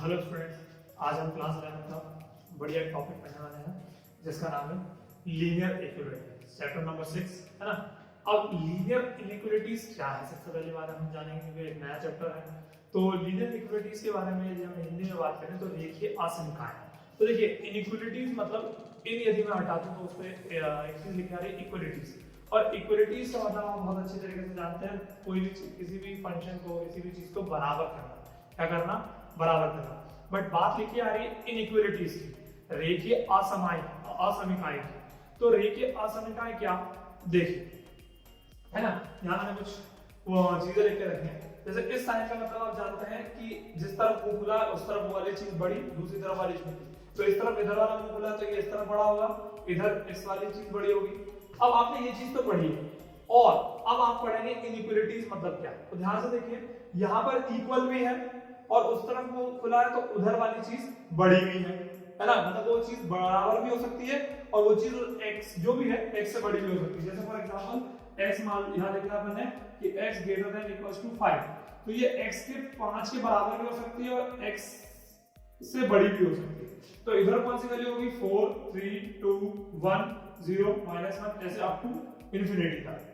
Hello students, आज हम class 11 का बढ़िया टॉपिक पढ़ने वाले हैं जिसका नाम है लीनियर इक्विलिटी, चैप्टर नंबर 6 है ना। अब लीनियर इनइक्वालिटीज क्या है, सबसे पहली बात हम जानेंगे क्योंकि एक नया चैप्टर है। तो लीनियर इक्विलिटीज के बारे में यदि हम हिंदी में बात करें तो रेखीय असममिकाएं। तो देखिए इनइक्वालिटीज मतलब इन यदि मैं हटा दूं तो उस पे एक चीज लिखी आ रही है इक्वालिटीज, और इक्वालिटीज का मतलब आप बहुत अच्छी तरीके से जानते हैं, कोई भी किसी भी फंक्शन को किसी भी चीज को बराबर करना, क्या करना, बराबर करना। बट बात लिखी आ रही है इनइक्वालिटीज की, रेखीय असममिकाएं की। तो रेखीय असममिकाएं क्या, देखिए है ना, यहाँ मैंने कुछ चीजें लिख के रखी हैं। जैसे इस साइन का मतलब आप जानते हैं कि जिस तरफ मुंह खुला उस तरफ वाली चीज बड़ी, दूसरी तरफ वाली छोटी। तो इस तरफ इधर वाला मुंह खुला तो ये इस तरफ बड़ा होगा, इधर इस वाली चीज बड़ी होगी। अब आपने ये चीज तो पढ़ी है, और अब आप पढ़ेंगे इनइक्वालिटीज मतलब क्या। तो ध्यान से देखिए, यहाँ पर इक्वल भी है और उस तरफ वो खुला है तो उधर वाली चीज बड़ी भी है ना। मतलब वो चीज बराबर भी हो सकती है और वो चीज x जो भी है x से बड़ी भी हो सकती है। जैसे फॉर एग्जांपल x मान यहाँ लिखा है मैंने कि x greater than equals to 5, तो ये x के 5 के बराबर भी हो सकती है और x से बड़ी भी हो सकती है। तो इधर कौन सी वैल्यू होगी, 4 3 2 1 0 -1 ऐसे अप टू इंफिनिटी तक,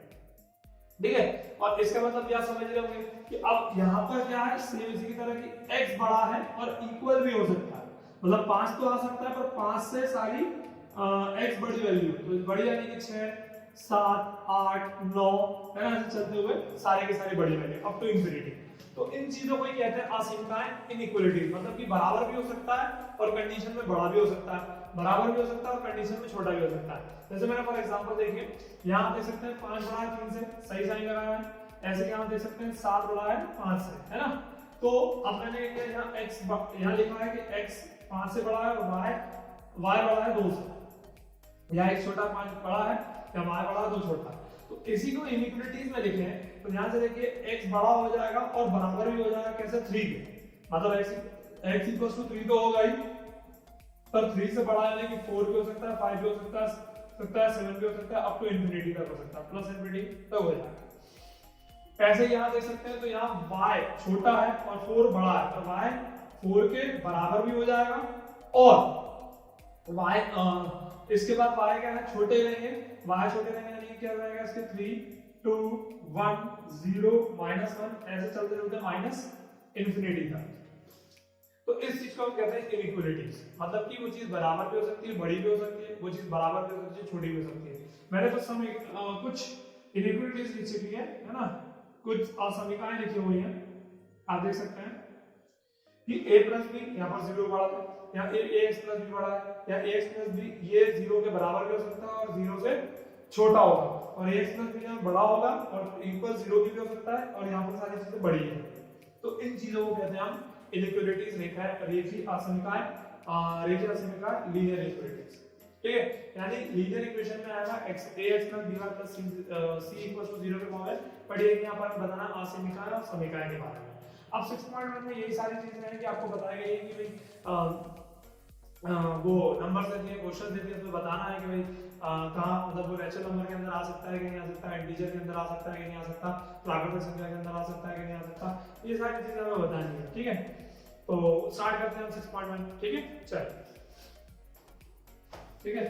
ठीक है। और इसका मतलब क्या समझ रहे होंगे कि अब यहाँ पर क्या है, सेम इसी की तरह की x बड़ा है और इक्वल भी हो सकता है। मतलब 5 तो आ सकता है पर 5 से सारी x बड़ी वैल्यू, तो बड़ी यानी कि 6 7 8 9 है ना, ऐसे चलते हुए सारे के सारे बड़ी वैल्यू अप टू इंफिनिटी। तो इन चीजों को ही कहते हैं असममिकाएं, इनइक्वालिटीज। मतलब कि बराबर भी हो सकता है और कंडीशन में बड़ा भी हो सकता है, बराबर भी हो सकता है और कंडीशन में छोटा भी हो सकता है। जैसे मैंने फॉर एग्जांपल देखिए, यहाँ आप देख सकते हैं 5 बड़ा है 3 से, सही साइन लगाया है। ऐसे यहाँ देख सकते हैं 7 बड़ा है 5 से, है ना। तो अब मैंने यहाँ x यहाँ लिखा है कि x 5 से बड़ा है और y बड़ा है 2 से, या x छोटा 5 बड़ा है या y बड़ा है 2 छोटा। तो इसी को इनइक्वालिटीज में लिखे हैं। तो ध्यान से देखिए, x बड़ा हो जाएगा और बराबर भी हो जाएगा, कैसे, 3 के। मतलब x इक्वल्स टू 3 तो होगा ही, पर 3 से बड़ा यानी कि 4 भी हो सकता है, 5 भी हो सकता है 7 भी हो सकता है, अप टू इंफिनिटी तक हो सकता है, प्लस इंफिनिटी तक हो जाएगा। ऐसे ही यहाँ देख सकते हैं, तो यहाँ y छोटा है और 4 बड़ा है, तो y 4 के बराबर भी हो जाएगा, और y इसके बाद y क्या है, छोटे लेंगे, y छोटे लेंगे यानी क्या हो जाएगा, इसके 3 2 1 0 -1 ऐसे चलते चलते माइनस इंफिनिटी तक। तो इस चीज को हम कहते हैं इनइक्वालिटीज। मतलब कि वो चीज बराबर भी हो सकती है, बड़ी भी हो सकती है, वो चीज बराबर भी हो सकती है, छोटी भी हो सकती है। मैंने कुछ समय कुछ इनइक्वालिटीज लिखी है ना, कुछ असममिकाएं लिखी हुई हैं। आप देख सकते हैं कि a प्लस बी, यहाँ पर 0 बड़ा है, यहाँ ax प्लस बी बड़ा है, या ax प्लस बी ये 0 के बराबर भी हो सकता है और 0 से छोटा होगा, और ax प्लस बी यहाँ बड़ा होगा और इक्वल 0 भी हो सकता है, और यहाँ पर सारी चीजें बड़ी है। तो इन चीजों को कहते हैं हम इनइक्वालिटीज, रेखीय असममिकाएं, रेखीय असममिकाएं, लीनियर इक्वालिटीज, ठीक है। यानी लीनियर इक्वेशन में आएगा ax plus by plus c equals to 0 के फॉर्म में, पर ये यहाँ पर बताना असममिकाएं और समीकाएं के बारे में। अब 6.1 में यही सारी चीजें हैं कि आपको बताया गया है कि भाई वो नंबर से दिए, क्वेश्चन देते हैं, तो बताना है कि भाई कहाँ, मतलब वो नेचुरल नंबर के अंदर आ सकता है कि नहीं आ सकता, इंटीजर के अंदर आ सकता है कि नहीं आ सकता, प्राकृतिक संख्या के अंदर आ सकता है कि नहीं आ सकता, ये सारी चीजें हमें बतानी है, ठीक है। तो स्टार्ट करते हैं हम 6.1, ठीक है। चल ठीक है,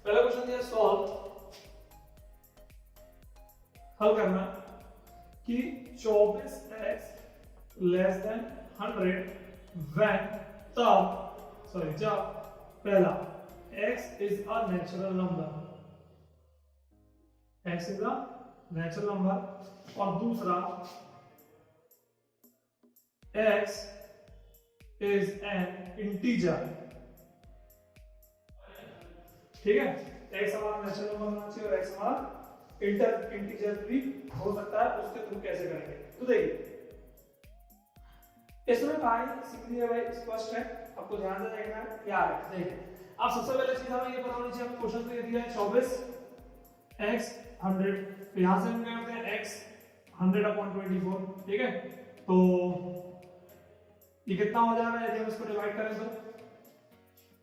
पहला क्वेश्चन दिया, सॉल्व, हल करना कि 24x लेस देन 100 व्हेन, जब पहला x is a natural number, x is a natural number, और दूसरा x is an integer, ठीक है। x हमारा नेचुरल नंबर होना चाहिए और x हमारा इंटीजर भी हो सकता है, उसके थ्रू कैसे करेंगे। तो देखिए इसमें भाई सीधी है, भाई स्पष्ट है, आपको ध्यान से देखना है क्या है। देखिए आप सबसे पहले चीज हमें ये पता होनी चाहिए, हमें क्वेश्चन में दिया है 24x 100, तो यहां से हम क्या करते हैं x 100/24, ठीक है। तो ये कितना हो जाएगा यदि हम इसको डिवाइड करें, तो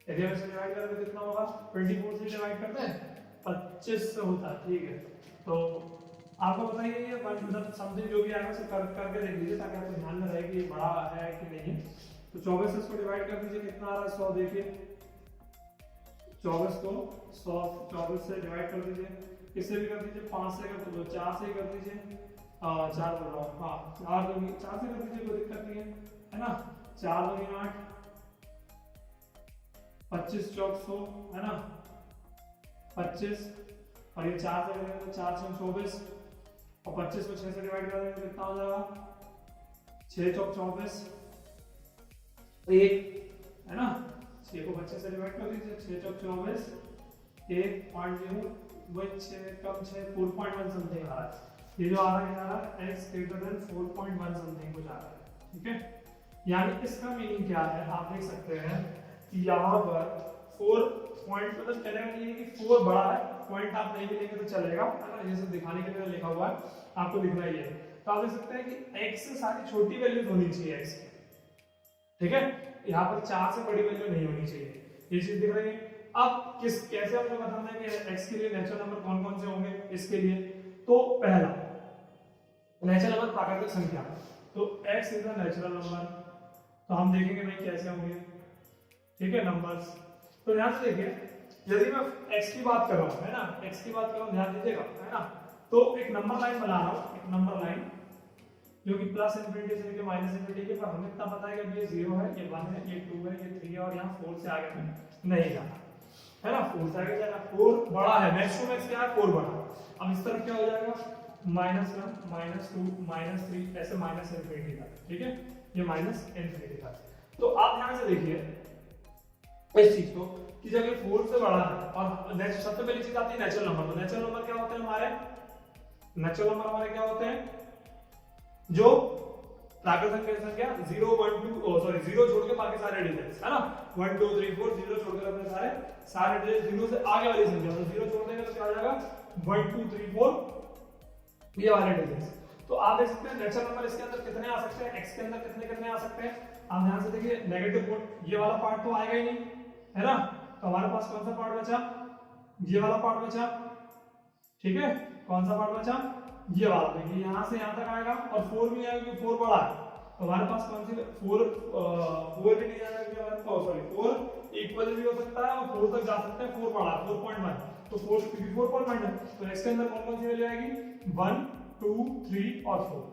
यदि हम इसको डिवाइड करें तो कितना होगा, 24 से डिवाइड करते हैं 25 से होता है, ठीक है। तो आपको बताइए ये मतलब समथिंग जो भी आएगा उसे करके देख लीजिए ताकि आपको ध्यान में रहे कि ये बड़ा है कि नहीं है। तो 24 से इसको डिवाइड कर दीजिए, कितना आ रहा है 100, देखिए 24 को 100 24 से डिवाइड कर दीजिए, किससे भी कर दीजिए, 5 से कर दो, 4 से कर दीजिए, 4 बोल रहा हूँ, हाँ 4 दूंगी 4 से कर दीजिए, कोई दिक्कत नहीं है ना, 4 दूंगी 8, 25 चौक 100 है ना, 25 और ये 4 से करेंगे तो 4 6 24 और 25 को 6 से डिवाइड कर देंगे तो कितना हो जाएगा, 6 चौक 24 1 है ना, 6 को 25 से डिवाइड कर दीजिए, 6 चौक 24 1.0 वही 6 कम 6 4.1 समथिंग आ रहा है, ये जो आ रहा है x ग्रेटर देन 4.1 समथिंग कुछ आ रहा है, ठीक है। यानी इसका मीनिंग क्या है, आप देख सकते हैं कि यहाँ पर 4 पॉइंट मतलब कहने का ये कि 4 बड़ा है, पॉइंट आप नहीं भी लेंगे तो चलेगा, है ना, ये सब दिखाने के लिए लिखा हुआ है, आपको दिखना ही है। तो आप देख सकते हैं कि x से सारी छोटी वैल्यूज होनी चाहिए x की, ठीक है, यहाँ पर 4 से बड़ी वैल्यू नहीं होनी चाहिए, ये चीज दिख रही है। अब किस कैसे आपको बताना है कि x के लिए नेचुरल नंबर कौन कौन से होंगे, इसके लिए तो पहला नेचुरल नंबर प्राकृतिक संख्या, तो x is a natural number, तो हम देखेंगे भाई कैसे होंगे, ठीक है, नंबर्स। तो ध्यान से देखिए, यदि मैं x की बात कर रहा हूं, है ना, x की बात कर रहा हूं, ध्यान दीजिएगा, है ना, तो एक नंबर लाइन बना रहा हूं, एक नंबर लाइन जो कि प्लस इंफिनिटी से लेकर माइनस इंफिनिटी के, पर हमें इतना पता है कि ये 0 है, ये 1 है, ये 2 है, ये 3 है और यहाँ 4 से आगे में नहीं जाना, है ना, 4 से आगे जाना, 4 बड़ा है, मैक्स टू मैक्स क्या है, 4 बड़ा। अब इस तरफ क्या हो जाएगा, -1 -2 -3 ऐसे माइनस इंफिनिटी तक, ठीक है, ये माइनस इंफिनिटी तक। तो आप ध्यान से देखिए इस चीज को कि जब ये 4 से बड़ा है और सबसे पहली चीज आती है नेचुरल नंबर। तो नेचुरल नंबर क्या होते हैं हमारे, नेचुरल नंबर हमारे क्या होते हैं, जो प्राकृतिक संख्या 0 1 2 सॉरी 0 छोड़ के बाकी सारे डिजिट्स, है ना, 1 2 3 4 0 छोड़ के अपने सारे डिजिट 0 से आगे वाली संख्या, तो 0 छोड़ देंगे तो क्या आ जाएगा 1 2 3 4 ये वाले डिजिट्स। तो आप देख सकते हैं नेचुरल नंबर इसके अंदर कितने आ सकते हैं, x के अंदर कितने कितने आ सकते हैं। आप ध्यान से देखिए, नेगेटिव पोर्ट ये वाला पार्ट तो आएगा ही नहीं, है ना, तो हमारे पास कौन सा पार्ट बचा, ये वाला पार्ट बचा, ठीक है, कौन सा पार्ट बचा, ये वाला, देखिए यहाँ से यहाँ तक आएगा और 4 भी आएगा क्योंकि 4 बड़ा है, तो हमारे पास कौन सी 4 भी नहीं आएगा क्योंकि हमारे पास सॉरी 4 इक्वल भी हो सकता है और 4 तक जा सकते हैं, 4 बड़ा 4.1, तो 4 क्योंकि 4.1 है, तो x के अंदर कौन कौन सी वैल्यू आएगी, 1 2 3 और 4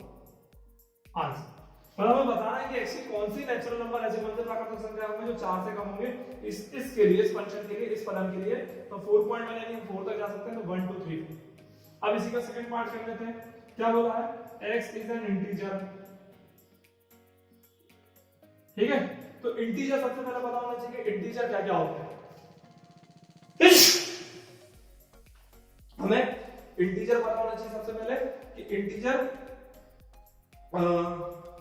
आंसर। पर हमें बताना है कि x की कौन सी नेचुरल नंबर ऐसे कौन से प्राकृतिक संख्या होंगे जो 4 से कम होंगे, इसके लिए, इस फंक्शन के लिए, इस फलन के लिए, तो 4.1 यानी हम 4 तक जा सकते हैं, तो 1 2 3 4। अब इसी का सेकंड पार्ट कर लेते हैं, क्या बोला है, x इज एन इंटीजर, ठीक है, तो इंटीजर सबसे पहले पता होना चाहिए इंटीजर क्या क्या होता है। हमें इंटीजर पता होना चाहिए सबसे पहले कि इंटीजर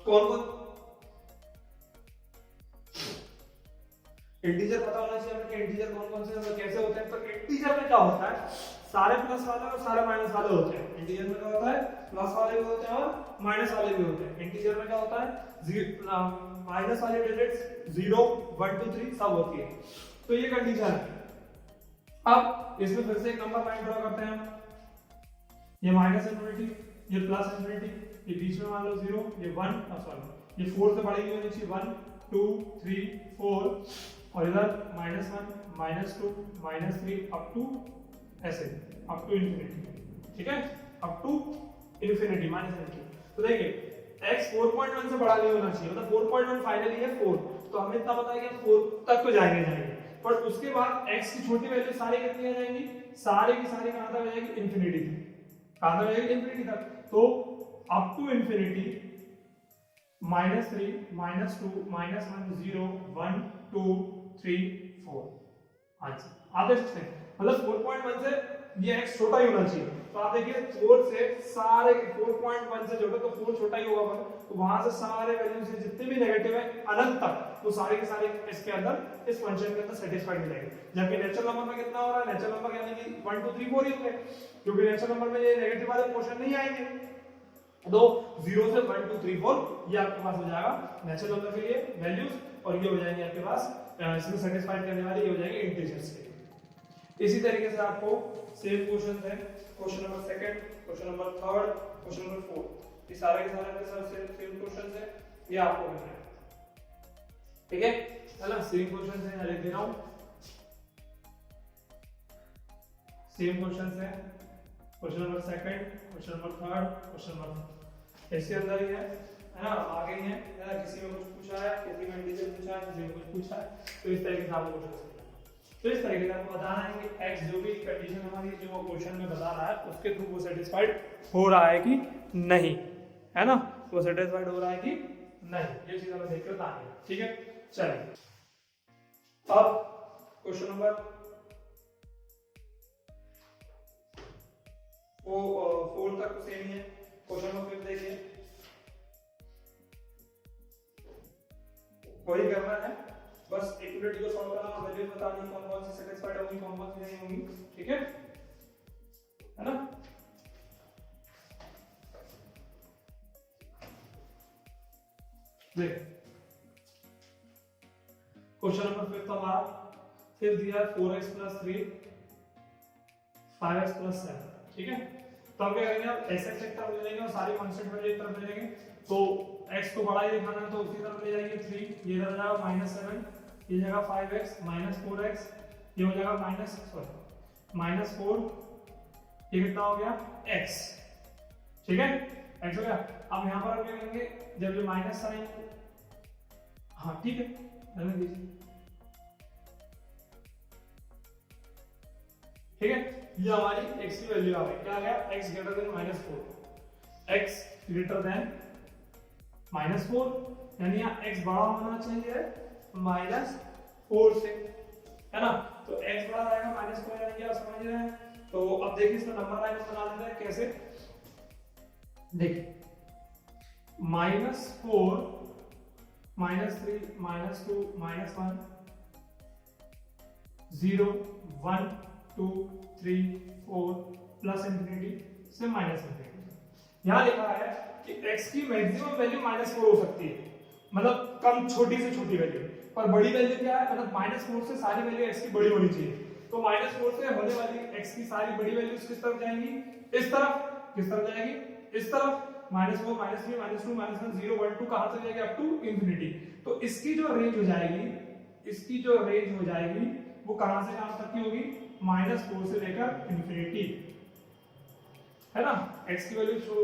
कौन कौन, इंटीजर पता होना चाहिए हमें कि इंटीजर कौन कौन से कैसे होते हैं। तो इंटीजर में क्या होता है, सारे प्लस वाले और सारे माइनस वाले होते हैं। इंटीजर में क्या होता है, प्लस वाले भी होते हैं और माइनस वाले भी होते हैं। इंटीजर में क्या होता है, माइनस वाले डिजिट्स 0 1 2 3 सब होती है, तो ये कंडीशन है। अब इसमें फिर से एक नंबर लाइन ड्रॉ करते हैं, ये माइनस इंफिनिटी, ये प्लस इंफिनिटी, ये बीच में मान लो 0, ये 1 सॉरी ये 4 से बड़ी होनी चाहिए, 1 2 3 4 और इधर -1 -2 -3 अप टू ऐसे अप टू इंफिनिटी, ठीक है, up to infinity minus infinity. तो देखिए x 4.1 से बड़ा नहीं होना चाहिए, मतलब 4.1 फाइनली है 4, तो हमें इतना पता है कि 4 तक तो जाएंगे, पर उसके बाद x की छोटी वैल्यू सारी कितनी आ जाएंगी, सारी की सारी कहां तक आ जाएगी, इंफिनिटी तक, कहां तक आ जाएगी, इंफिनिटी तक। तो अप टू इंफिनिटी -3 -2 -1 0 1 2 3 4 आंसर। आप देख सकते हैं मतलब 4.1 से ये x छोटा ही होना चाहिए, तो आप देखिए 4 से सारे 4.1 से जोड़ो तो 4 छोटा ही होगा, तो वहां से सारे वैल्यू से जितने भी नेगेटिव है अनंत तक, तो सारे के सारे इसके अंदर इस फंक्शन के अंदर सेटिस्फाइड हो जाएंगे। जबकि नेचुरल नंबर में कितना हो रहा है, नेचुरल नंबर यानी कि 1 2 3 4 ही होंगे, क्योंकि नेचुरल नंबर में ये नेगेटिव वाले पोर्शन नहीं आएंगे, तो 0 से 1 2 3 4 ये आपके पास हो जाएगा नेचुरल नंबर के लिए वैल्यूज, और ये हो जाएंगे आपके पास इसमें सेटिस्फाइड करने वाले, ये हो जाएंगे इंटीजर्स के। इसी तरीके से आपको सेम क्वेश्चन है, question number second, question number third, question number fourth, ये सारे के सारे सेम क्वेश्चन है, ये आपको करना है। ठीक है ना। सेम क्वेश्चन है, लिख दे रहा हूं, सेम क्वेश्चन है, question number second, question number third, question number इसके अंदर ही है ना, आगे ही है ना। किसी में कुछ पूछा है, किसी में इंटीजर पूछा है, किसी में कुछ पूछा है, तो इस तरीके से आपको क्वेश्चन। तो इस तरीके से आपको बताना है कि x जो भी कंडीशन हमारी जो वो क्वेश्चन में बता रहा है उसके थ्रू वो सेटिस्फाइड हो रहा है कि नहीं, है ना, वो सेटिस्फाइड हो रहा है कि नहीं, ये चीज हमें देख के बतानी है। ठीक है, चलिए अब क्वेश्चन नंबर 4 तक सेम ही है। क्वेश्चन नंबर 5 देखिए, वही करना है, बस इक्विलिटी को सॉल्व करना और वैल्यू बतानी कौन कौन सी सेटिस्फाइड होंगी, कौन कौन सी नहीं होंगी। ठीक है ना। देख क्वेश्चन नंबर 5 हमारा फिर दिया है 4x + 3 5x + 7। ठीक है, तो हम क्या करेंगे, अब x एक तरफ ले लेंगे और सारी कांस्टेंट वैल्यू एक तरफ ले लेंगे। तो x को बड़ा ही दिखाना है तो उसी तरफ ले जाएंगे 3, ये इधर जाएगा -7, ये जगह 5x -4x, ये हो जाएगा -4, ये कितना हो गया x। ठीक है, x हो गया। अब यहां पर क्या करेंगे, जब ये माइनस साइन, हाँ ठीक है, रहने दीजिए। ठीक है, ये हमारी x की वैल्यू आ गई, क्या आ गया, x greater then -4, x greater then -4, यानी यहाँ x बड़ा होना चाहिए -4 से, है ना। तो x बड़ा रहेगा -4, यानी क्या समझ रहे हैं। तो अब देखिए इसका नंबर लाइन बना देते हैं कैसे, देखिए -4 -3 -2 -1 0 1 2 3 4 प्लस इंफिनिटी से माइनस इंफिनिटी। यहां लिखा है कि x की मैक्सिमम वैल्यू -4 हो सकती है, मतलब कम छोटी से छोटी वैल्यू, पर बड़ी वैल्यू क्या है, मतलब -4 से सारी वैल्यू x की बड़ी होनी चाहिए। तो -4 से होने वाली x की सारी बड़ी वैल्यूज किस तरफ जाएंगी, इस तरफ। किस तरफ जाएगी, इस तरफ। -4 -3 -2 -1 0 1 2 कहां तक जाएगी, अप टू इंफिनिटी। तो इसकी जो रेंज हो जाएगी, इसकी जो रेंज हो जाएगी वो कहां से कहां तक की होगी, -4 से लेकर इंफिनिटी, है ना। x की वैल्यू जो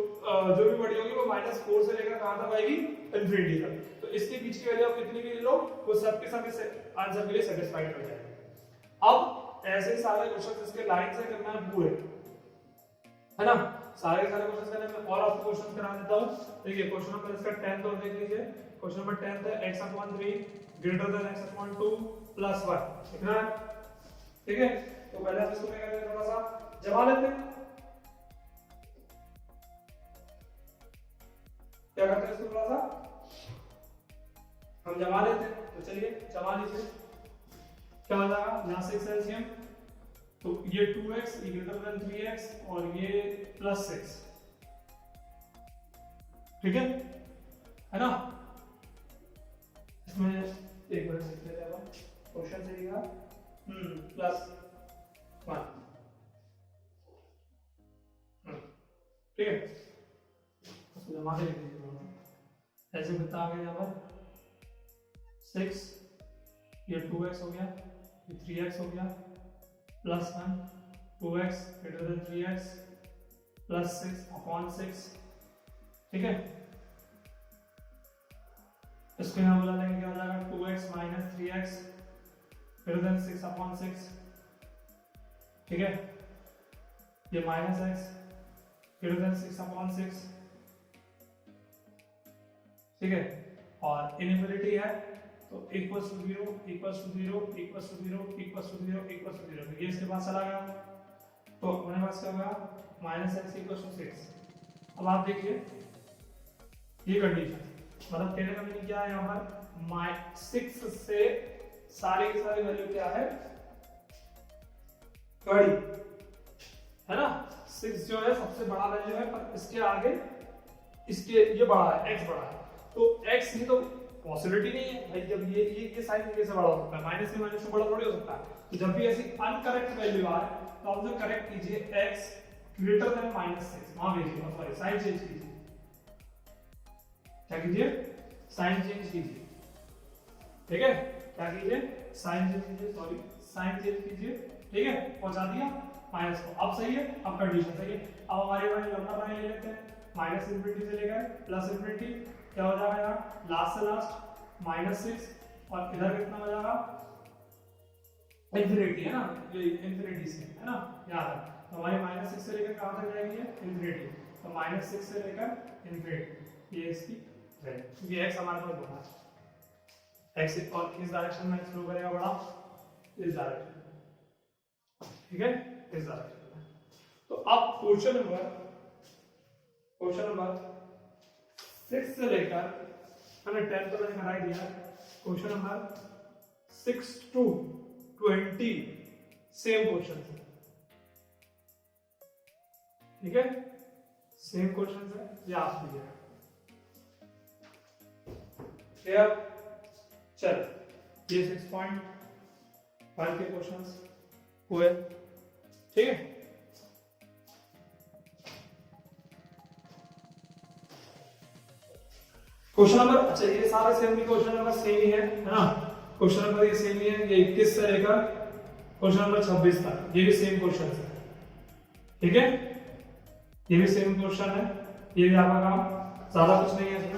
भी बड़ी होगी वो -4 से लेकर कहां तक आएगी, इंफिनिटी तक। तो इसके बीच की वैल्यू आप कितनी भी ले लो वो सबके सब आंसर के लिए सेटिस्फाइड हो जाएगा। अब ऐसे ही सारे क्वेश्चंस इसके लाइन से करना है पूरे, है ना, सारे क्वेश्चंस करने में। और आपको क्वेश्चन करा देता हूं, देखिए क्वेश्चन नंबर इसका 10 और देख लीजिए। क्वेश्चन नंबर 10 है x/3 greater than x/2 plus 1 लिखना है। ठीक है, तो पहले हम इसको क्या करते हैं, थोड़ा सा जमा लेते हैं। क्या करते हैं, इसको थोड़ा सा हम जमा लेते हैं। तो चलिए जमा लीजिए, क्या हो जाएगा, यहां से एलसीएम, तो ये 2x ये ग्रेटर देन 3x और ये +6। ठीक है ना। इसमें एक बार लिख लेते हैं, क्वेश्चन से लिखा +1। ठीक है, उसको जमा के लिख दीजिए। ऐसे कितना आ गया यहाँ पर 6, ये 2x हो गया, ये 3x हो गया, +1 2x ग्रेटर देन 3x +6/6। ठीक है, इसको यहाँ बुला लेंगे, क्या हो जाएगा, 2x - 3x ग्रेटर देन 6/6। ठीक है, ये -x ग्रेटर देन 6/6। ठीक है, और इनइक्वालिटी है तो equals to 0 equals to 0 equals to 0 equals to 0 equals to 0, ये इसके पास चला गया। तो अपने पास क्या होगा, -x = 6। अब आप देखिए ये कंडीशन, मतलब कहने का मीनिंग क्या है, यहाँ पर 6 से सारे की सारी वैल्यू क्या है, बड़ी, है ना। 6 जो है सबसे बड़ा वैल्यू है, पर इसके आगे इसके ये बड़ा है, x बड़ा है, तो x ही तो पॉसिबिलिटी नहीं है भाई। जब ये साइन कैसे बड़ा हो सकता है, माइनस से माइनस बड़ा थोड़ी हो सकता है। तो जब भी ऐसी अनकरेक्ट वैल्यू आए तो आप उसे करेक्ट कीजिए, x ग्रेटर देन -6, वहां भेजिए, सॉरी साइन चेंज कीजिए। क्या कीजिए, साइन चेंज कीजिए। ठीक है, क्या कीजिए साइन चेंज कीजिए, सॉरी साइन चेंज कीजिए, ठीक है, पहुंचा दिया माइनस को। अब सही है, अब कंडीशन सही है। अब हमारे पास लंबा लाइन ले लेते हैं, माइनस इंफिनिटी से लेकर प्लस इंफिनिटी, क्या हो जाएगा यार लास्ट से लास्ट माइनस 6 और इधर कितना हो जाएगा इंफिनिटी, है ना, ये इंफिनिटी से है ना याद है। तो हमारी माइनस 6 से लेकर कहां तक जाएगी ये इंफिनिटी, तो माइनस 6 से लेकर इंफिनिटी, ये इसकी वैल्यू, क्योंकि x हमारे पास बड़ा है, x और इस डायरेक्शन में फ्लो करेगा बड़ा, इस डायरेक्शन, ठीक है, इस डायरेक्शन में। तो अब क्वेश्चन नंबर 6 से लेकर मैंने 10 तो मैंने करा ही दिया, question number 6 to 20 same question है, ठीक है, सेम क्वेश्चन है, ये आप लीजिएगा, क्लियर। चल ये 6.5 के क्वेश्चंस हुए, ठीक है। क्वेश्चन नंबर, अच्छा ये सारे सेम भी क्वेश्चन नंबर सेम ही है ना, क्वेश्चन नंबर ये सेम ही है, ये 21 से लेकर क्वेश्चन नंबर 26 तक ये भी सेम क्वेश्चन है, ठीक है, ये भी सेम क्वेश्चन है, ये भी आपका काम ज्यादा कुछ नहीं है इसमें।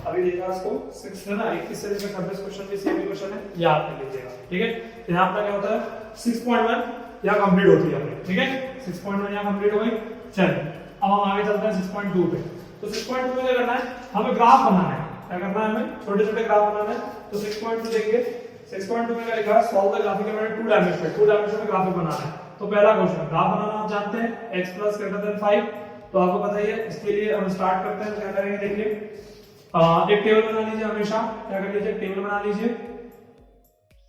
अभी देखा इसको 6 है ना, 21 से लेकर 26 क्वेश्चन भी सेम क्वेश्चन है, याद कर लीजिएगा, ठीक है। यहाँ पर क्या होता है 6.1 यहाँ कंप्लीट होती है अपनी, ठीक है, 6.1 यहाँ कंप्लीट हो गई। चलिए अब हम आगे चलते हैं 6.2 पे। तो 6.2 में क्या करना है, हमें ग्राफ बनाना है, क्या करना है हमें छोटे छोटे ग्राफ बनाना है। तो 6.2 देखेंगे, 6.2 में क्या लिखा है, solve the graphical model 2 dimension में ग्राफिक बनाना है। तो पहला क्वेश्चन ग्राफ बनाना आप जानते हैं, x + > 5, तो आपको पता ही है। इसके लिए हम स्टार्ट करते हैं, क्या करेंगे देखिए, एक टेबल बना लीजिए, हमेशा क्या कर लीजिए टेबल बना लीजिए,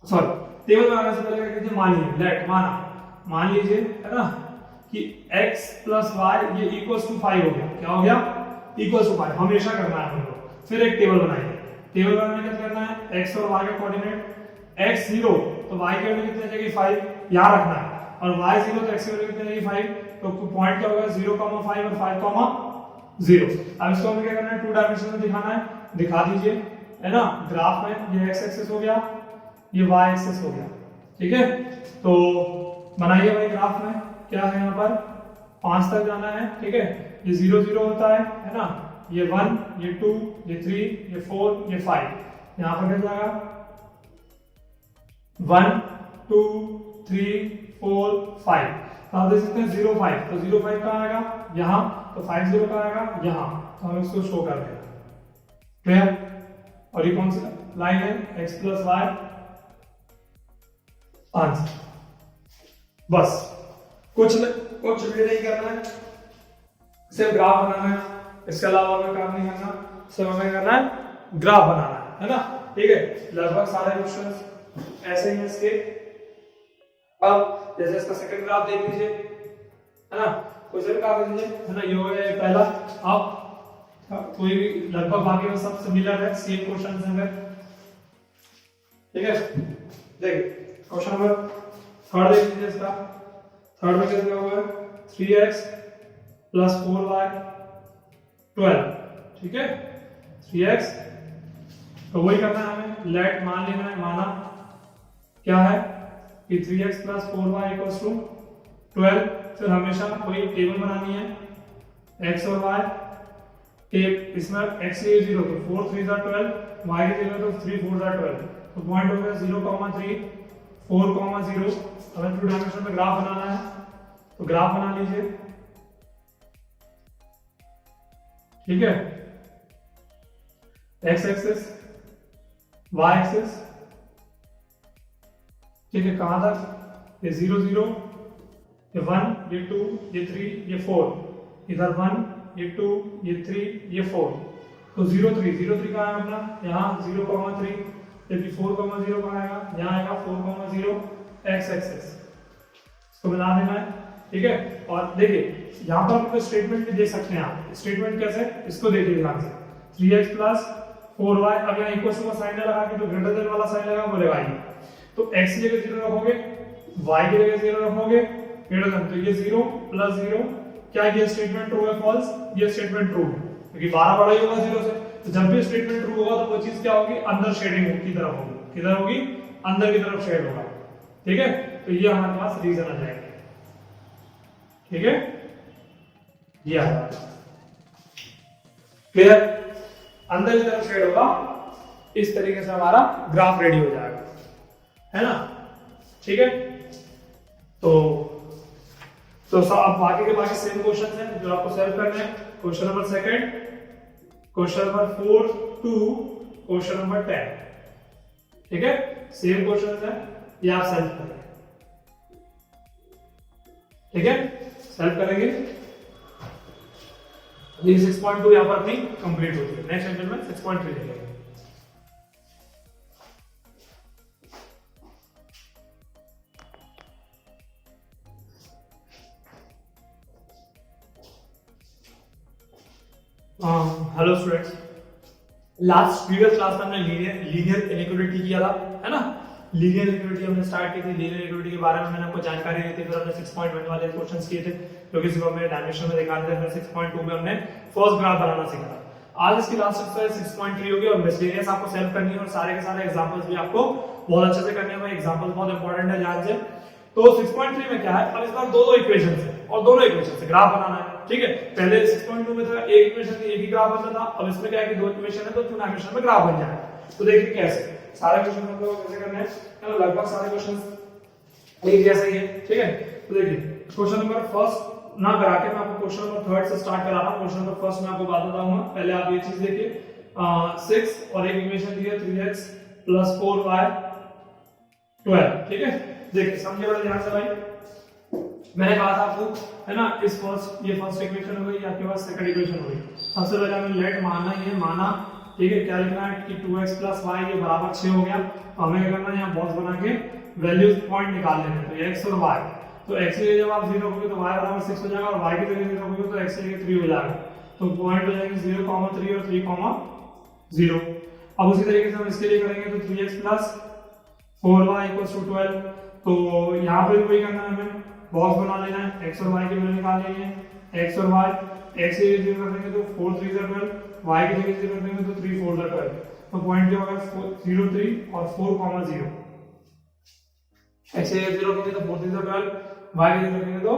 सॉरी टेबल बनाने से पहले क्या कीजिए, मान लीजिए लेट मान लीजिए है ना कि x + y ये = 5 हो गया, क्या हो गया = 5, हमेशा करना है हमको। फिर एक टेबल बनाइए, टेबल बनाने का करना है x और y का कोऑर्डिनेट, x 0 तो y की वैल्यू कितनी आ जाएगी 5, याद रखना है, और y 0 तो x की वैल्यू कितनी आ जाएगी 5, तो पॉइंट क्या होगा 0,5 और 5,0। अब इसको हमें क्या करना है 2 डायमेंशन में दिखाना है, दिखा दीजिए, है ना। ग्राफ में ये x एक्सिस हो गया, ये y एक्सिस हो गया, ठीक है। तो बनाइए भाई ग्राफ में, क्या है यहाँ पर 5 तक जाना है, ठीक है, ये 0 0 होता है ना, ये 1 ये 2 ये 3 ये 4 ये 5, यहाँ पर क्या जाएगा 1 2 3 4 5, तो आप देख सकते हैं 0 5, तो 0 5 कहाँ आएगा यहाँ, तो 5 0 कहाँ आएगा यहाँ, तो हम इसको शो कर देंगे, क्लियर। और ये कौन सा लाइन है, x + y आंसर, बस कुछ भी नहीं करना है, सिर्फ ग्राफ बनाना है, इसके अलावा हमें काम नहीं करना, सिर्फ हमें करना है ग्राफ बनाना है ना, ठीक है। लगभग सारे क्वेश्चन ऐसे ही हैं इसके। अब जैसे इसका सेकंड ग्राफ देख लीजिए, है ना, क्वेश्चन ग्राफ देख लीजिए, है ना, ये हो गया पहला। अब कोई भी लगभग बाकी में सब सिमिलर है, सेम क्वेश्चन है, ठीक है। देखिए क्वेश्चन नंबर 3 देख लीजिए, इसका 3 में क्या दिया हुआ है 3x + 4y 12, ठीक है, 3x, तो वही करना है हमें, लेट मान लेना है, माना क्या है कि 3x + 4y = 12। फिर हमेशा कोई टेबल बनानी है x और y, इसमें x की 0 तो 4 3 12, y की 0 तो 3 4 12, तो पॉइंट हो गया 0,3 4,0। हमें 2 डायमेंशन में ग्राफ बनाना है, तो ग्राफ बना लीजिए, ठीक है, x एक्सिस y एक्सिस, ठीक है, कहां तक, ये 0 0 ये 1 ये 2 ये 3 ये 4, इधर 1 ये 2 ये 3 ये 4, तो 0 3 कहां है अपना, यहाँ 0,3, जबकि 4,0 कहां आएगा, यहाँ आएगा 4,0 x एक्सिस, इसको बना देना है, ठीक है। और देखिए यहाँ पर आपको स्टेटमेंट भी देख सकते हैं आप, स्टेटमेंट कैसे, इसको देखिए ध्यान से, 3x + 4y, अब यहाँ इक्वल टू का साइन लगा के जो ग्रेटर देन वाला साइन लगा वो लगाइए, तो x की जगह 0 रखोगे, y की जगह 0 रखोगे, ग्रेटर देन, तो ये 0 + 0, क्या ये स्टेटमेंट ट्रू है फॉल्स, ये स्टेटमेंट ट्रू है, क्योंकि 12 बड़ा ही होगा 0 से, तो जब भी स्टेटमेंट ट्रू होगा तो वो चीज क्या होगी, अंदर शेडिंग की तरफ होगी, किधर होगी, अंदर की तरफ शेड होगा, ठीक है। तो ये हमारे पास रीजन आ जाएगा, ठीक है, ये आ जाएगा, क्लियर, अंदर की तरफ शेड होगा, इस तरीके से हमारा ग्राफ रेडी हो जाएगा, है ना, ठीक है। तो अब बाकी के बाकी सेम क्वेश्चन हैं जो आपको सॉल्व करने हैं। Question number 2, question number 4 to question number 10, ठीक है, सेम क्वेश्चन है, ये आप सॉल्व करेंगे, ठीक है, सॉल्व करेंगे। ये 6.2 यहां पर अपनी कंप्लीट होती है। नेक्स्ट क्वेश्चन में 6.3 लेंगे। Hello students, last previous class में हमने लीनियर इनइक्वालिटी किया था, है ना, लीनियर इनइक्वालिटी हमने स्टार्ट की थी। लीनियर इनइक्वालिटी के बारे में मैंने आपको जानकारी दी थी, फिर हमने 6.1 वाले क्वेश्चंस किए थे जो कि सिर्फ हमने डायमेंशन में दिखा दिए थे। 6.2 में हमने फर्स्ट ग्राफ बनाना सीखा था। आज इसकी लास्ट एक्सरसाइज 6.3 होगी और मिसलेनियस आपको सॉल्व करनी है और सारे के सारे एग्जांपल्स भी आपको बहुत अच्छे से करने हैं। एग्जांपल्स बहुत इंपॉर्टेंट है, ध्यान से। तो 6.3 में क्या है, अब इस बार दो इक्वेशन है और दोनों इक्वेशन से ग्राफ बनाना है, ठीक है। पहले 6.2 में था एक इक्वेशन थी, एक ही ग्राफ बनता था। अब इसमें क्या है कि दो इक्वेशन है तो तीन इक्वेशन में ग्राफ बन जाएगा। तो देखिए कैसे सारे क्वेश्चन हम लोग कैसे करने हैं, तो लगभग सारे क्वेश्चन एक जैसे ही है, ठीक है। तो देखिए क्वेश्चन नंबर फर्स्ट ना करा के मैं आपको क्वेश्चन नंबर थर्ड से स्टार्ट करा रहा हूं। क्वेश्चन नंबर फर्स्ट में आपको बात बताऊंगा, पहले आप ये चीज देखिए। 6 और एक इक्वेशन दी है 3x + 4y 12, ठीक है। देखिए समझिए बड़ा ध्यान से भाई, मैंने कहा था आपको, है ना, इस ये फर्स्ट इक्वेशन हो गई, आपके पास सेकंड इक्वेशन हो गई। सबसे पहले हमें लेट मानना ही है, माना, ठीक है। क्या लिखना है कि 2x + y ये बराबर 6 हो गया। तो हमें क्या करना है, यहाँ बॉक्स बना के वैल्यूज पॉइंट निकाल लेना है। तो x और y, तो x की जगह जब आप 0 रखोगे तो y बराबर 6 हो जाएगा और y की जगह 0 रखोगे तो x की जगह 3 हो जाएगा। तो पॉइंट हो जाएंगे 0, 3 और 3, 0। अब उसी तरीके से हम इसके लिए करेंगे तो 3x + 4y = 12। तो यहाँ पर वही करना है, हमें बॉक्स बना लेना है, x और y की वैल्यू निकाल लेनी है। x और y, x की जगह 0 रख देंगे तो 4 3 12, y की जगह 0 रख देंगे तो 3 4 12। तो पॉइंट जो होगा 0 3 और 4, 0। x की जगह 0 रखेंगे तो 4 3 12, y की जगह रखेंगे तो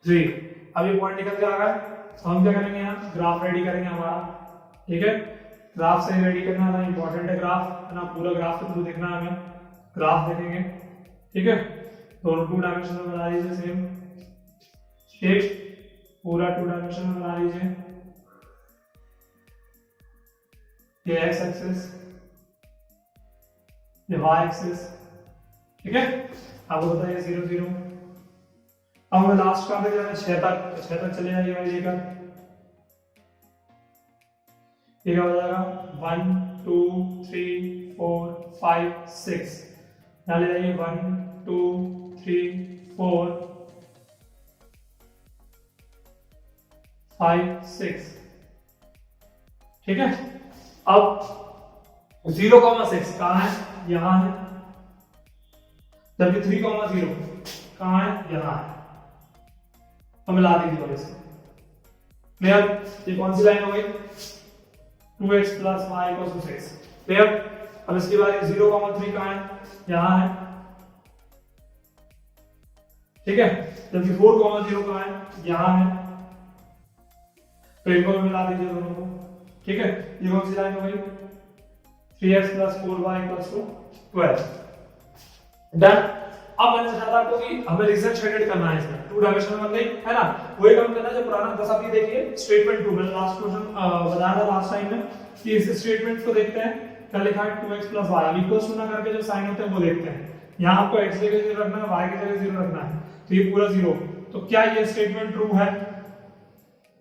3। अब ये पॉइंट निकल के आ गया। तो हम क्या करेंगे, यहाँ ग्राफ रेडी करेंगे हमारा, ठीक है। ग्राफ से रेडी करना है, इंपॉर्टेंट है ग्राफ, है ना, पूरा ग्राफ के थ्रू देखना है हमें। ग्राफ देखेंगे, ठीक है। दोनों 2 डायमेंशन में बना लीजिए सेम, ठीक, पूरा 2 डायमेंशन में बना लीजिए। ये x एक्सिस, ये y एक्सिस, ठीक है। अब बताइए 0 0। अब हमें लास्ट का जाना है 6 तक चले जाइए भाई लेकर। ये क्या हो जाएगा, 1 2 3 4 5 6। यहाँ ले जाइए 1 2 3 4 5 6, ठीक है। अब 0,6 कहाँ है, यहां है, जबकि 3,0 कहाँ है, यहां है। तो मिला दीजिए थोड़े से, क्लियर। ये कौन सी लाइन हो गई, 2x + y = 6, क्लियर। अब इसके बाद 0,3 कहाँ है, यहां है, ठीक है। जबकि 4,0 कहाँ है, यहां है। तो इनको मिला दीजिए दोनों को, ठीक है। ये कौन सी लाइन हो गई, 3x + 4y = 12, डन। अब मैंने बताया आपको कि हमें रिजल्ट शेडेड करना है, इसमें 2 डायमेंशन में बन गई, है ना। वही काम करना है जो पुराना, बस आप ये देखिए स्टेटमेंट 2 मैंने लास्ट क्वेश्चन बताया था लास्ट टाइम में कि इस स्टेटमेंट को देखते हैं। क्या लिखा है, 2x + y, अब इक्वल्स टू ना करके जो साइन होते हैं वो देखते हैं। यहाँ आपको x की जगह 0 रखना है, y की जगह 0 रखना है, तो ये पूरा 0। तो क्या ये स्टेटमेंट ट्रू है,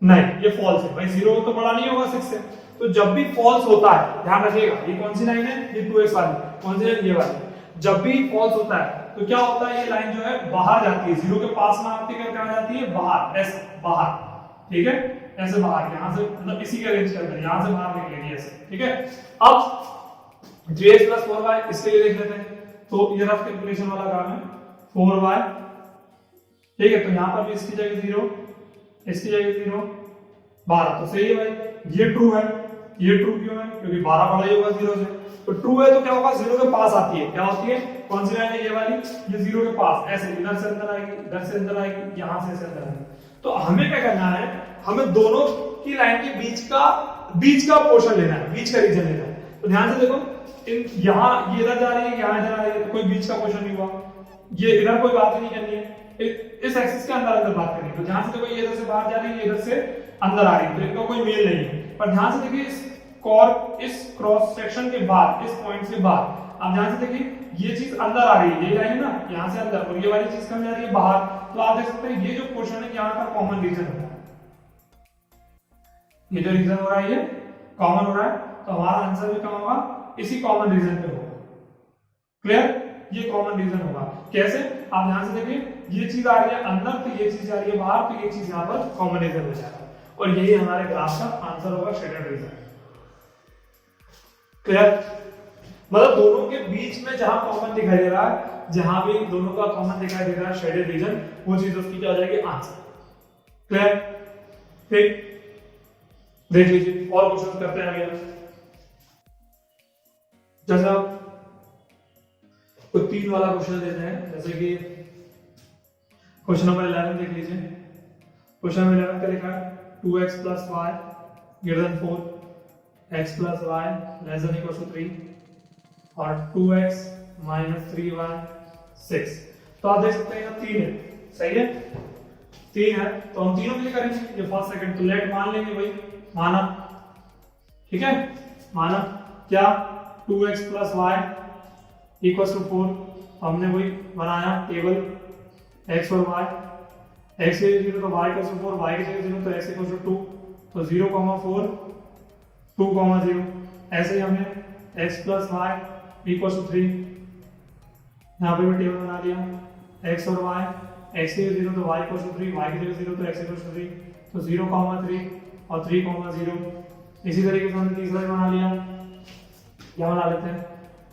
नहीं, ये फॉल्स है भाई। 0 तो बड़ा नहीं होगा 6 से। तो जब भी फॉल्स होता है, ध्यान रखिएगा, ये कौन सी लाइन है, ये 2x वाली, कौन सी लाइन, ये वाली। जब भी फॉल्स होता है तो क्या होता है, ये लाइन जो है बाहर जाती है, 0 के पास में आती है, क्या जाती है, बाहर, ऐसे बाहर, ठीक है, ऐसे बाहर, यहां से मतलब इसी के रेंज के अंदर, यहां से बाहर निकलेगी ऐसे, ठीक है। अब 3x + 4y इसके लिए देख लेते हैं। तो ये रफ कैलकुलेशन वाला काम है, 4y, ठीक है। तो यहां पर भी इसकी जगह 0, इसकी जगह 0, 12। तो सही है भाई, ये ट्रू है, ये ट्रू क्यों है? क्योंकि 12 बड़ा ही होगा 0 से, तो ट्रू है तो क्या होगा, 0 के पास आती है। क्या होती है? कौन सी लाइन है ये वाली? ये 0 के पास, ऐसे इधर से अंदर आएगी, इधर से अंदर आएगी, यहां से अंदर आएगी। तो हमें क्या करना है, हमें दोनों की लाइन के बीच का पोर्शन लेना है, बीच का रीजन लेना है। तो ध्यान से देखो, यहाँ ये इधर जा रही है, यहाँ इधर आ रही है, तो कोई बीच का पोर्शन नहीं हुआ। ये इधर कोई बात नहीं करनी है, इस एक्सिस के अंदर बात करनी है। तो ध्यान से देखो, ये इधर से बाहर जा रही है, इधर से अंदर आ रही है, तो इनका कोई मेल नहीं है। पर ध्यान से देखिए, इस क्रॉस सेक्शन के बाद, इस पॉइंट से बाद, आप ध्यान से देखिए, ये चीज अंदर आ रही है, ये लाइन है ना, यहाँ से अंदर, और ये वाली चीज कहाँ जा रही है? बाहर। तो आप देख सकते हैं ये जो पोर्शन है, यहाँ का कॉमन रीजन होता है। ये जो रीजन हो रहा है, ये कॉमन हो रहा है, तो हमारा आंसर भी कहाँ होगा? इसी कॉमन रीजन पे होगा। क्लियर? ये कॉमन रीजन होगा। कैसे? आप ध्यान से देखिए, ये चीज आ रही है अंदर, तो ये चीज आ रही है बाहर, तो ये चीज यहाँ पर कॉमन रीजन हो जाएगा, और यही हमारे ग्राफ का आंसर होगा, शेडेड रीजन। क्लियर? मतलब दोनों के बीच में जहां कॉमन दिखाई दे रहा है, जहां भी दोनों का कॉमन दिखाई दे रहा है, शेडेड रीजन, वो चीज उसकी क्या हो जाएगी? आंसर। क्लियर? ठीक, देख लीजिए और क्वेश्चन करते हैं आगे। जैसे आप कोई 3 वाला क्वेश्चन देते हैं, जैसे कि क्वेश्चन नंबर 11 देख लीजिए। क्वेश्चन नंबर 11 का लिखा है 2x + y > 4, x + y <= 3 और 2x - 3y 6। तो आप देख सकते हैं यहाँ 3 है, सही है, 3 है, तो हम तीनों के लिए करेंगे, ये फर्स्ट सेकंड। तो लेट मान लेंगे भाई, माना, ठीक है, माना क्या? 2x + y = 4। हमने वही बनाया टेबल, x और y, x के 0 तो y = 4, y के 0 तो x = 2, तो 0, 4, 2, 0। ऐसे ही हमने x + y = 3, यहाँ पे भी टेबल बना लिया, x और y, x के 0 तो y = 3, y के 0 तो x = 3, तो 0, 3 और 3, 0। इसी तरीके से हमने तीसरा भी बना लिया, क्या बना लेते हैं?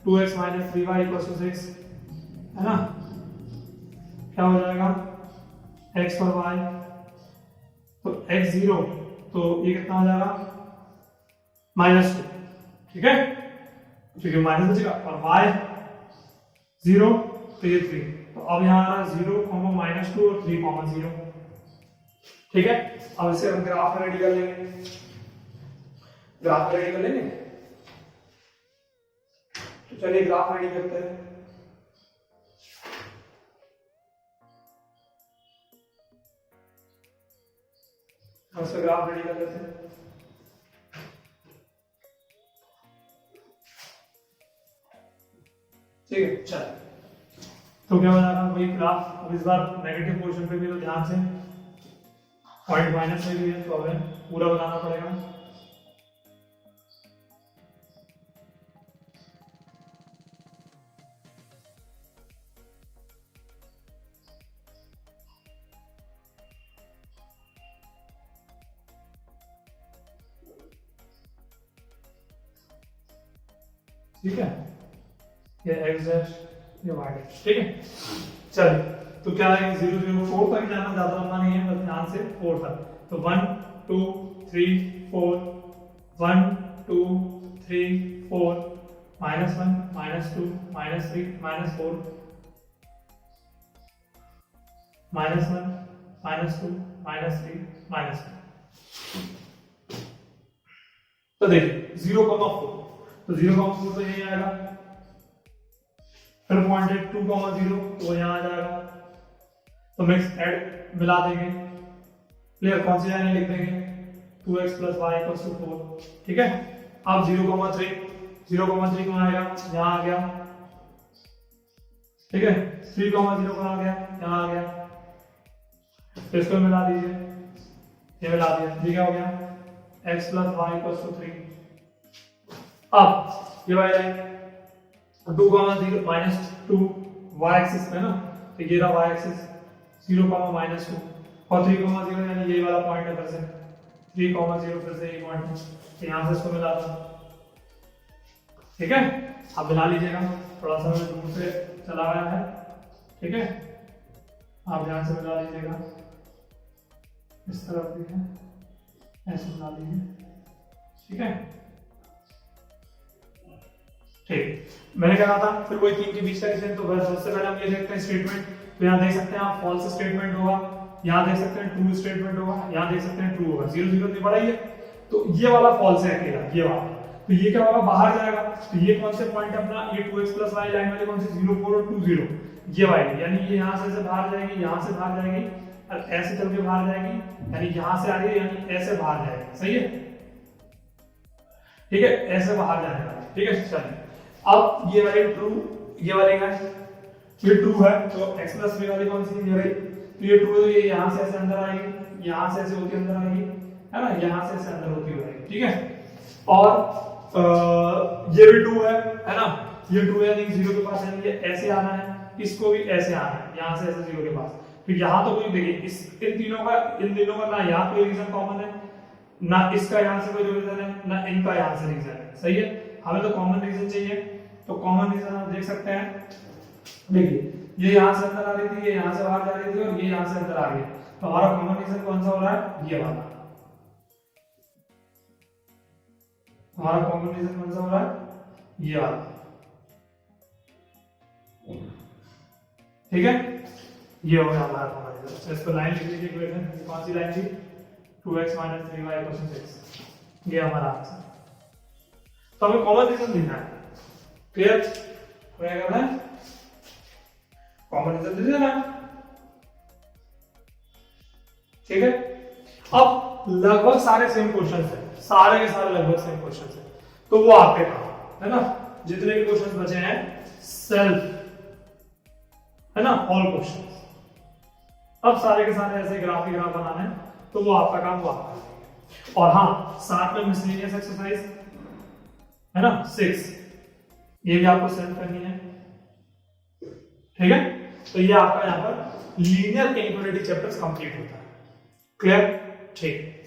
2x - 3y = 6, है ना? क्या हो जाएगा? x और y, तो x 0, तो ये कितना हो जाएगा? -2, ठीक है, क्योंकि माइनस बचेगा, और y 0, तो ये 3। तो अब यहाँ आ रहा है 0, -2 और 3, 0, ठीक है। अब इसे हम ग्राफ रेडी कर लेंगे, ग्राफ रेडी कर लेंगे। तो चलिए ग्राफ रेडी करते हैं। हम इसका ग्राफ रेडी कर लेते हैं। ठीक है, चल, तो क्या बना रहा वही ग्राफ। अब इस बार नेगेटिव पोर्शन पे भी तो ध्यान से, पॉइंट माइनस में भी है, तो हमें पूरा बनाना पड़ेगा। ठीक है, ये x डैश, ये y डैश, ठीक है। चलिए, तो क्या है, 0, 0, 4 तक जाना, ज्यादा लंबा नहीं है, बस ध्यान से 4 तक। तो 1, 2, 3, 4, 1, 2, 3, 4, -1, -2, -3, -4, -1, -2, -3, -1। तो देखिए 0,4, तो 0,4 तो यही आएगा, फिर पॉइंट 2,0 तो यहाँ आ जाएगा। तो मिक्स ऐड मिला देंगे, क्लियर, कौन सी लाइन लिख देंगे? 2x + y = 4, ठीक है। अब 0,3, 0,3 कहाँ आएगा? यहाँ आ गया, ठीक है। 3,0 कहाँ आ गया? यहाँ आ गया, तो इसको मिला दीजिए, ये मिला दिया, ये क्या हो गया? x + y = 3। अब ये वाली लाइन 2,0 -2 y एक्सिस पे ना, तो ये रहा y एक्सिस, 0, -2 और 3,0 यानी ये वाला पॉइंट है, फिर से 3,0 फिर से ये पॉइंट है, तो यहाँ से इसको मिला था, ठीक है। आप मिला लीजिएगा, थोड़ा सा मैं दूर से चला गया है, ठीक है, आप ध्यान से मिला लीजिएगा, इस तरफ भी है, ऐसे मिला लीजिए, ठीक है। ठीक, मैंने कहा था फिर वही 3 के बीच का डिफरेंस, तो बस सबसे पहले हम ये देखते हैं स्टेटमेंट। तो यहाँ देख सकते हैं आप फॉल्स स्टेटमेंट होगा, यहाँ देख सकते हैं ट्रू स्टेटमेंट होगा, यहाँ देख सकते हैं ट्रू होगा। 0 0 तो बड़ा ही है, तो ये वाला फॉल्स है अकेला, ये वाला, तो ये क्या होगा, बाहर जाएगा। तो ये कौन से पॉइंट है अपना, ये 2x + y लाइन वाले कौन से 0 4 और 2 0, ये वाली, यानी ये यहाँ से बाहर जाएगी, यहाँ से बाहर जाएगी और ऐसे चल के बाहर जाएगी, यानी यहाँ से आ रही है, यानी ऐसे बाहर जाएगी। सही है, ठीक है, ऐसे बाहर जाने वाला। ठीक है, चलिए अब ये वाली ट्रू, ये वाली है, ये ट्रू है, तो x + b वाली कौन सी है, ये वाली, तो ये ट्रू है, तो ये यहाँ से ऐसे अंदर आएगी, यहाँ से ऐसे होती अंदर आएगी, है ना, यहाँ से ऐसे अंदर होती हुई, ठीक है। और ये भी ट्रू है ना, ये ट्रू है, यानी 0 के पास, यानी ये ऐसे आना है, इसको भी ऐसे आना है, यहाँ से ऐसे 0 के पास। फिर यहाँ तो कोई देखिए इस इन तीनों का ना यहाँ कोई रीजन कॉमन है, ना इसका यहाँ से कोई रीजन है, ना इनका यहाँ से रीजन है। सही है, हमें तो कॉमन रीजन चाहिए, तो कॉमन रीजन हम देख सकते हैं। देखिए ये यहाँ से अंदर आ रही थी, ये यहाँ से बाहर जा रही थी, और ये यहाँ से अंदर आ रही है, तो हमारा कॉमन रीजन कौन सा हो रहा है, ये वाला। हमारा कॉमन रीजन कौन सा हो रहा है, ये वाला। ठीक है, ये हो गया हमारा कॉमन रीजन। इसको लाइन लिख लीजिए, इक्वेशन कौन सी लाइन थी, 2x - 3y = 6, ये हमारा आंसर। तो हमें कॉमन रीजन लिखना है, क्लियर, क्या करना है, कॉमन रीजन दे देना। ठीक है, अब लगभग सारे सेम क्वेश्चंस हैं, सारे के सारे लगभग सेम क्वेश्चंस हैं, तो वो आपके काम है ना, जितने भी क्वेश्चंस बचे हैं सेल्फ, है ना, ऑल क्वेश्चंस। अब सारे के सारे ऐसे ग्राफ ही ग्राफ बनाने हैं, तो वो आपका काम, वो आपका काम। और हाँ, साथ में मिसलेनियस एक्सरसाइज है ना 6, ये भी आपको सेल्फ करनी है। ठीक है, तो ये आपका यहाँ पर लीनियर इनइक्वालिटी चैप्टर्स कंप्लीट होता है। क्लियर, ठीक।